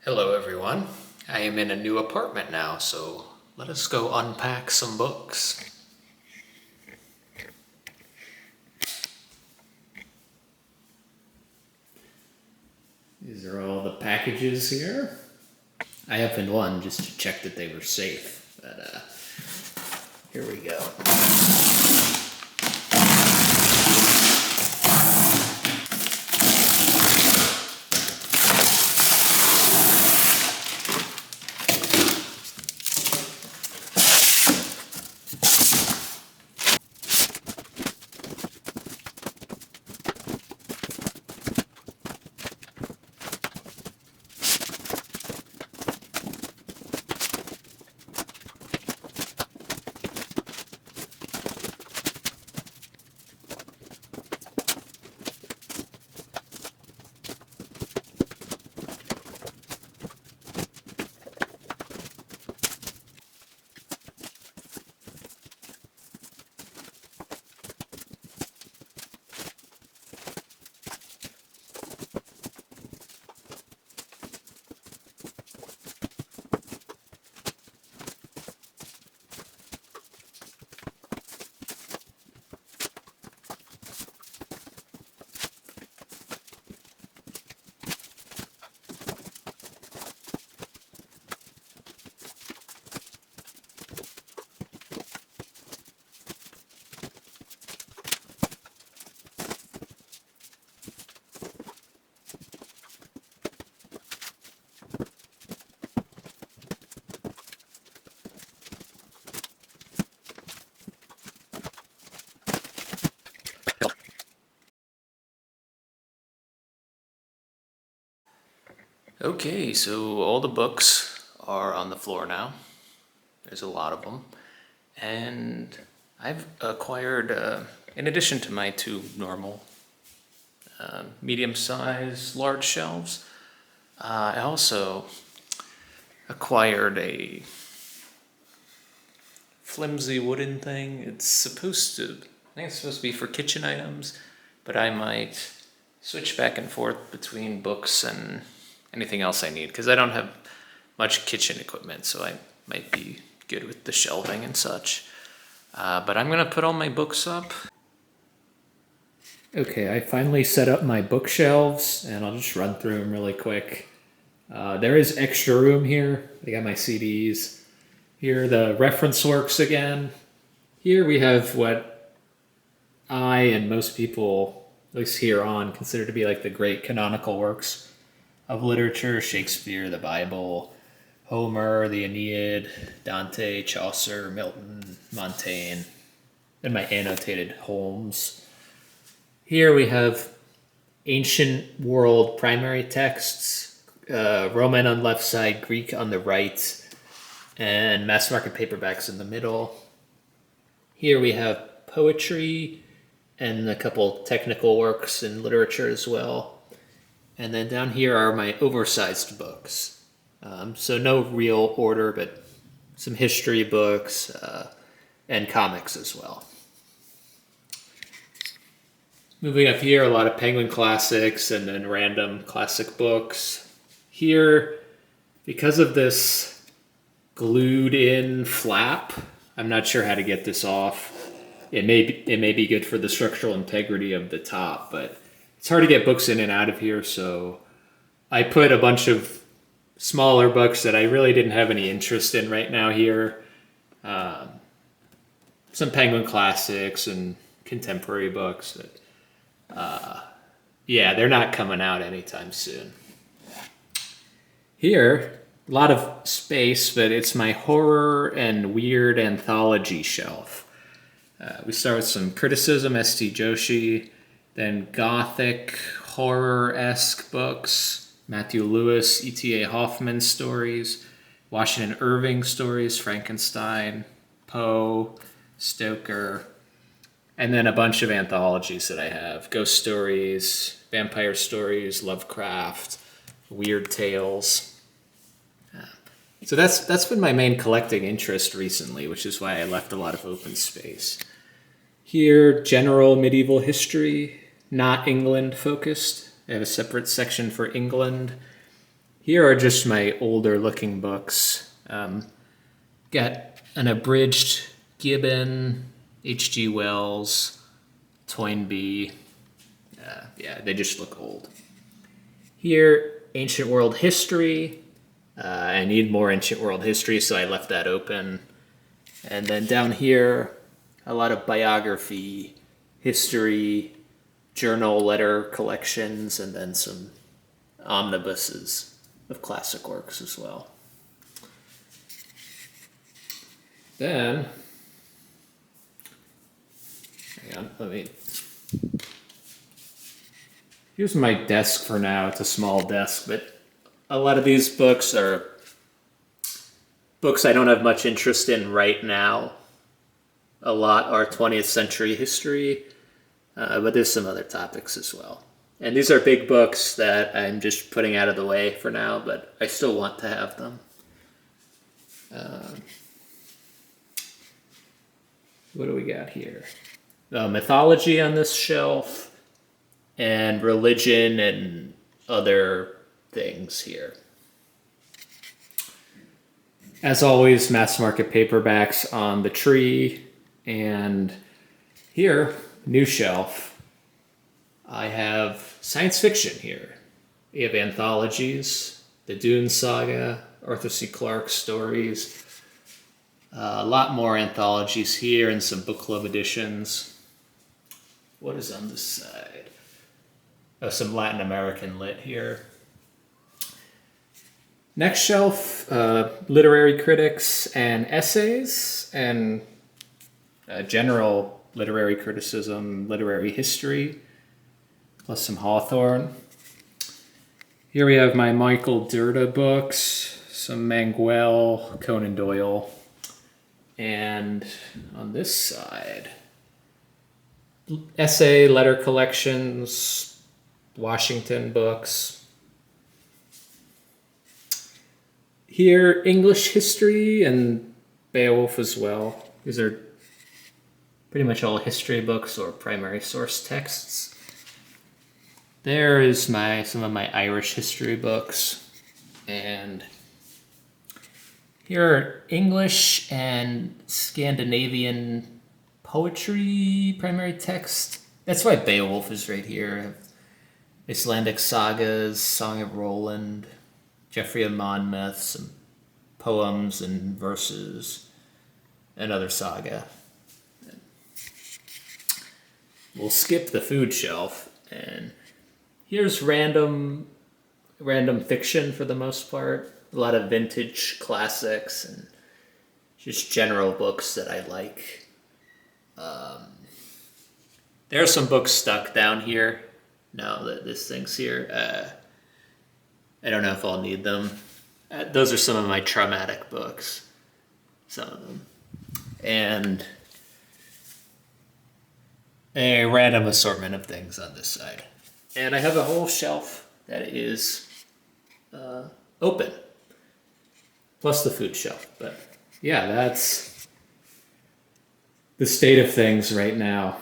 Hello everyone. I am in a new apartment now, so let us go unpack some books. These are all the packages here. I opened one just to check that they were safe, but here we go. Okay, so all the books are on the floor now. There's a lot of them. And I've acquired, in addition to my two normal medium-sized large shelves, I also acquired a flimsy wooden thing. I think it's supposed to be for kitchen items, but I might switch back and forth between books and anything else I need, because I don't have much kitchen equipment, so I might be good with the shelving and such. But I'm gonna put all my books up. Okay, I finally set up my bookshelves, and I'll just run through them really quick. There is extra room here. I got my CDs. Here, the reference works again. Here we have what I and most people, at least here on, consider to be like the great canonical works of literature: Shakespeare, the Bible, Homer, the Aeneid, Dante, Chaucer, Milton, Montaigne, and my annotated Holmes. Here we have ancient world primary texts, Roman on the left side, Greek on the right, and mass market paperbacks in the middle. Here we have poetry and a couple technical works in literature as well. And then down here are my oversized books. So no real order, but some history books and comics as well. Moving up here, a lot of Penguin classics and then random classic books. Here, because of this glued in flap, I'm not sure how to get this off. It may be good for the structural integrity of the top, but it's hard to get books in and out of here, so I put a bunch of smaller books that I really didn't have any interest in right now here. Some Penguin classics and contemporary books. Yeah, they're not coming out anytime soon. Here, a lot of space, but it's my horror and weird anthology shelf. We start with some criticism, S.T. Joshi, then gothic, horror-esque books, Matthew Lewis, E.T.A. Hoffman stories, Washington Irving stories, Frankenstein, Poe, Stoker, and then a bunch of anthologies that I have: ghost stories, vampire stories, Lovecraft, weird tales. So that's been my main collecting interest recently, which is why I left a lot of open space. Here, general medieval history, not England focused. I have a separate section for England. Here are just my older looking books. Got an abridged Gibbon, H.G. Wells, Toynbee. Yeah, they just look old. Here, Ancient World History. I need more Ancient World History, so I left that open. And then down here, a lot of biography, history, journal letter collections, and then some omnibuses of classic works as well. Then, hang on, here's my desk for now. It's a small desk, but a lot of these books are books I don't have much interest in right now. A lot are 20th century history, but there's some other topics as well. And these are big books that I'm just putting out of the way for now, but I still want to have them. What do we got here? Mythology on this shelf, and religion and other things here. As always, mass market paperbacks on the tree. And here, new shelf, I have science fiction here. We have anthologies, the Dune Saga, Arthur C. Clarke stories, a lot more anthologies here and some book club editions. What is on this side? Oh, some Latin American lit here. Next shelf, literary critics and essays, and general literary criticism, literary history, plus some Hawthorne. Here we have my Michael Dirda books, some Manguel, Conan Doyle, and on this side, essay, letter collections, Washington books. Here, English history and Beowulf as well. These are pretty much all history books or primary source texts. There is some of my Irish history books. And here are English and Scandinavian poetry primary text. That's why Beowulf is right here. Icelandic sagas, Song of Roland, Geoffrey of Monmouth, some poems and verses, another saga. We'll skip the food shelf, and here's random fiction for the most part. A lot of vintage classics and just general books that I like. There are some books stuck down here. Now that this thing's here, I don't know if I'll need them. Those are some of my traumatic books. Some of them. And a random assortment of things on this side. And I have a whole shelf that is open. Plus the food shelf. But yeah, that's the state of things right now.